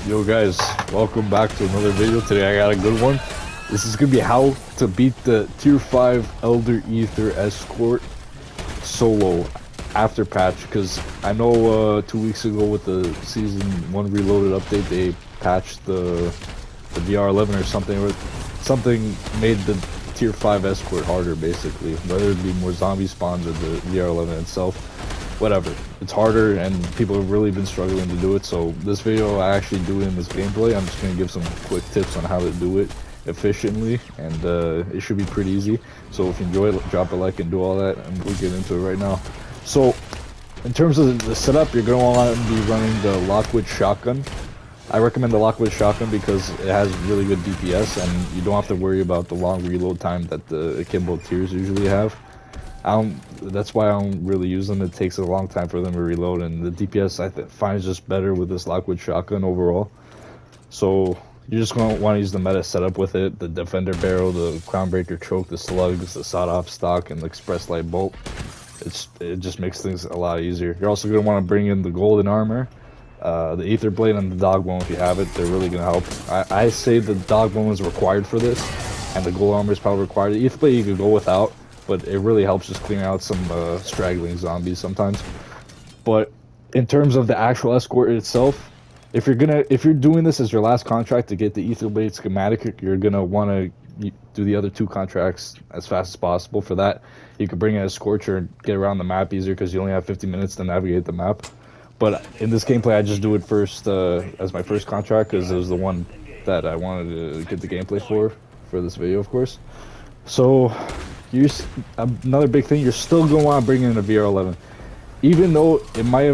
Yo guys, welcome back to another video. Today I got a good one. This is gonna be how to beat the tier 5 Elder Aether Escourt solo after patch, because I know 2 weeks ago with the season 1 reloaded update they patched the VR11 or something made the tier 5 Escourt harder, basically, whether it be more zombie spawns or the VR11 itself. Whatever, it's harder and people have really been struggling to do it. So this video I actually do in this gameplay. I'm just going to give some quick tips on how to do it efficiently, and it should be pretty easy. So if you enjoy it, drop a like and do all that, and we'll get into it right now. So in terms of the setup, you're going to want to be running the Lockwood shotgun. I recommend the Lockwood shotgun because it has really good DPS and you don't have to worry about the long reload time that the akimbo tiers usually have. That's why I don't really use them. It takes a long time for them to reload, and the DPS I find is just better with this Lockwood shotgun overall. So you're just going to want to use the meta setup with it: the Defender Barrel, the Crownbreaker Choke, the Slugs, the Sawed-Off Stock, and the Express Light Bolt. It just makes things a lot easier. You're also going to want to bring in the Golden Armor, the Aether Blade, and the Dog Bone if you have it. They're really going to help. I say the Dog Bone is required for this, and the Gold Armor is probably required. The Aether Blade you could go without, but it really helps just clearing out some straggling zombies sometimes. But in terms of the actual Escourt itself, if you're doing this as your last contract to get the Aether Blade schematic, you're gonna want to do the other 2 contracts as fast as possible. For that, you could bring in a Scorcher and get around the map easier because you only have 50 minutes to navigate the map. But in this gameplay, I just do it first as my first contract because it was the one that I wanted to get the gameplay for this video, of course. So another big thing, you're still going to want to bring in a VR11. Even though it might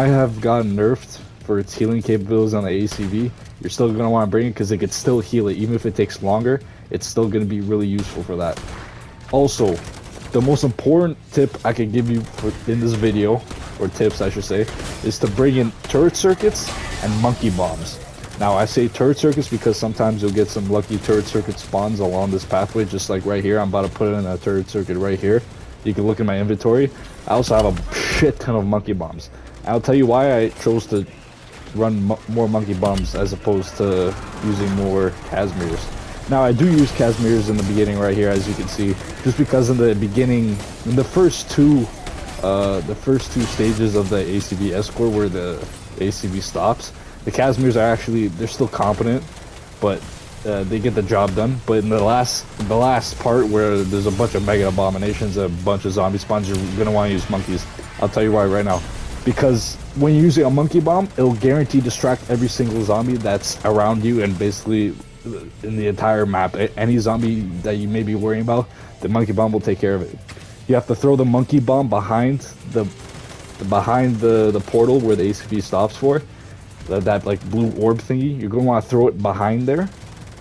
have gotten nerfed for its healing capabilities on the ACV, you're still going to want to bring it because it could still heal it. Even if it takes longer, it's still going to be really useful for that. Also, the most important tip I can give you in this video, or tips I should say, is to bring in turret circuits and monkey bombs. Now, I say turret circuits because sometimes you'll get some lucky turret circuit spawns along this pathway, just like right here. I'm about to put in a turret circuit right here. You can look in my inventory. I also have a shit ton of monkey bombs. I'll tell you why I chose to run more monkey bombs as opposed to using more Casimirs. Now, I do use Casimirs in the beginning right here, as you can see, just because in the beginning, in the first two stages of the ACV Escourt where the ACV stops, the Casimirs are actually, they're still competent, but they get the job done. But in the last part where there's a bunch of mega abominations, a bunch of zombie spawns, you're gonna want to use monkeys. I'll tell you why right now. Because when you're using a monkey bomb, it'll guarantee distract every single zombie that's around you and basically in the entire map. Any zombie that you may be worrying about, the monkey bomb will take care of it. You have to throw the monkey bomb behind the portal where the ACV stops for. That like blue orb thingy, you're going to want to throw it behind there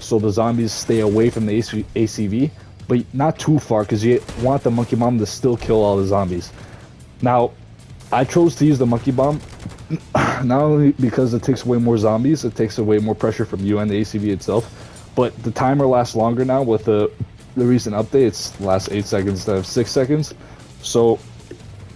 so the zombies stay away from the ACV, but not too far because you want the monkey bomb to still kill all the zombies. Now, I chose to use the monkey bomb not only because it takes away more zombies, it takes away more pressure from you and the ACV itself, but the timer lasts longer now with the recent update. It lasts 8 seconds instead of 6 seconds. So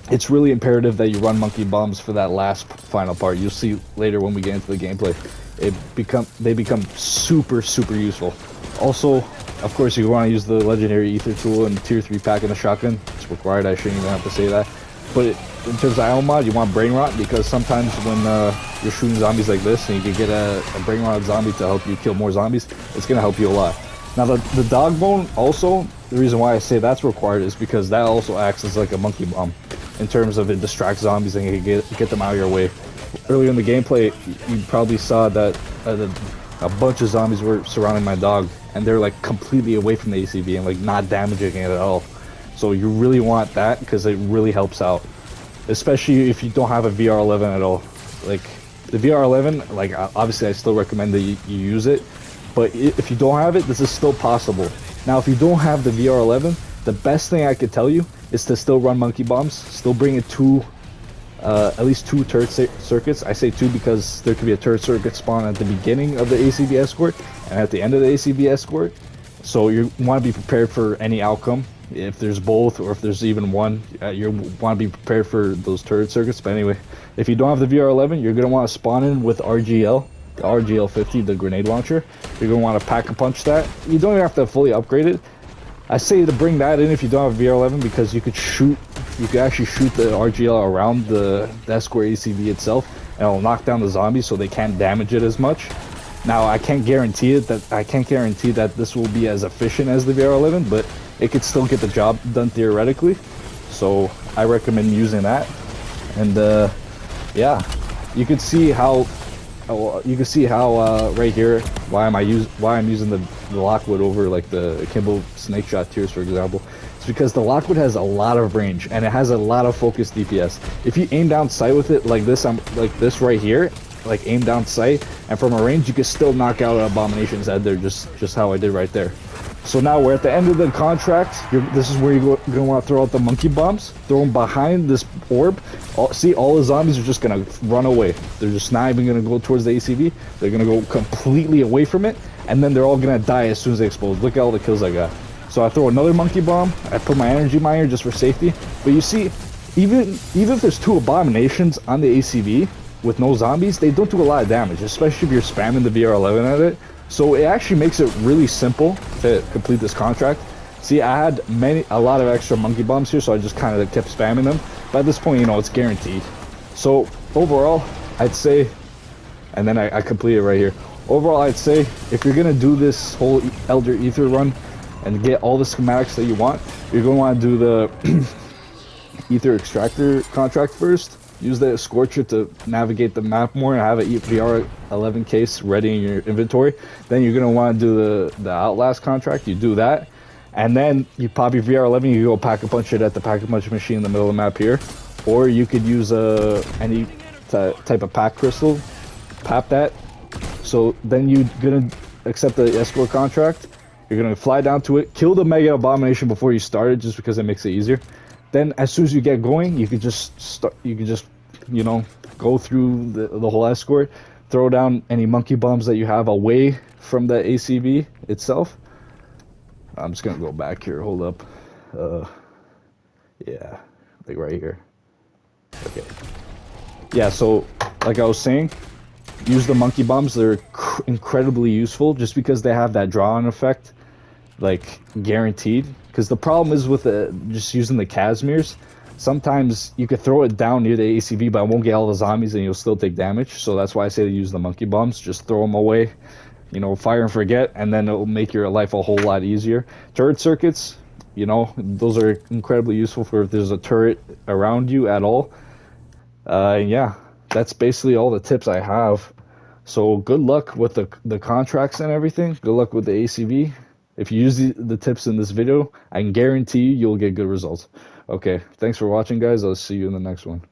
it's really imperative that you run monkey bombs for that last final part. You'll see later when we get into the gameplay. They become super useful. Also, of course, you want to use the legendary Aether tool and tier 3 pack in the shotgun. It's required. I shouldn't even have to say that. But in terms of ammo mod, you want brain rot because sometimes when you're shooting zombies like this and you can get a brain rot zombie to help you kill more zombies, it's gonna help you a lot. Now the dog bone also, the reason why I say that's required is because that also acts as like a monkey bomb in terms of it distracts zombies and you can get them out of your way. Earlier in the gameplay, you probably saw that a bunch of zombies were surrounding my dog and they're like completely away from the ACV and like not damaging it at all. So you really want that because it really helps out, especially if you don't have a VR11 at all. Like the VR11, like obviously I still recommend that you use it, but if you don't have it, this is still possible. Now, if you don't have the VR11, the best thing I could tell you is to still run monkey bombs, still bring in at least 2 turret circuits. I say 2 because there could be a turret circuit spawn at the beginning of the ACV Escourt and at the end of the ACV Escourt. So you want to be prepared for any outcome. if there's both or if there's even one, you want to be prepared for those turret circuits. But anyway, if you don't have the VR11, you're gonna want to spawn in with RGL, the RGL50, the grenade launcher. You're gonna want to pack a punch that. You don't even have to fully upgrade it. I say to bring that in if you don't have VR11 because you could actually shoot the RGL around the Escourt ACV itself, and it'll knock down the zombies so they can't damage it as much. Now I can't guarantee that this will be as efficient as the VR11, but it could still get the job done theoretically. So I recommend using that. And yeah, you can see how right here why I'm using the Lockwood over like the Akimbo Snake Shot Tears, for example. It's because the Lockwood has a lot of range and it has a lot of focused DPS. If you aim down sight with it like this, like this right here, like aim down sight, and from a range you can still knock out an Abomination's head there, just how I did right there. So now we're at the end of the contract. This is where you're gonna want to throw out the monkey bombs. Throw them behind this orb. See, all the zombies are just gonna run away. They're just not even gonna go towards the ACV. They're gonna go completely away from it, and then they're all gonna die as soon as they explode. Look at all the kills I got. So I throw another monkey bomb. I put my energy miner just for safety. But you see, even if there's 2 Abominations on the ACV with no zombies, they don't do a lot of damage, especially if you're spamming the VR11 at it. So it actually makes it really simple to complete this contract. See, I had a lot of extra monkey bombs here, so I just kind of kept spamming them. But at this point, you know, it's guaranteed. So overall, I'd say, and then I complete it right here. Overall, I'd say if you're gonna do this whole Elder Aether run and get all the schematics that you want, you're gonna want to do the Aether Extractor contract first. Use the Scorcher to navigate the map more and have a VR11 case ready in your inventory. Then you're gonna want to do the Outlast contract. You do that, and then you pop your VR11. You go pack a punch it at the pack a punch machine in the middle of the map here, or you could use any type of pack crystal, pop that. So then you're gonna accept the Escort contract. You're gonna fly down to it, kill the Mega Abomination before you start it, just because it makes it easier. Then as soon as you get going, you could just start. You could just, you know, go through the whole Escort, throw down any monkey bombs that you have away from the ACV itself. I'm just gonna go back here. Hold up. Yeah, like right here. Okay. Yeah. So, like I was saying, use the monkey bombs. They're incredibly useful just because they have that draw-on effect, like guaranteed. Because the problem is with just using the Casimirs, sometimes you could throw it down near the ACV, but it won't get all the zombies and you'll still take damage. So that's why I say to use the monkey bombs. Just throw them away, you know, fire and forget, and then it'll make your life a whole lot easier. Turret circuits, you know, those are incredibly useful for if there's a turret around you at all. Yeah, that's basically all the tips I have. So good luck with the contracts and everything. Good luck with the ACV. If you use the tips in this video, I can guarantee you'll get good results. Okay, thanks for watching, guys. I'll see you in the next one.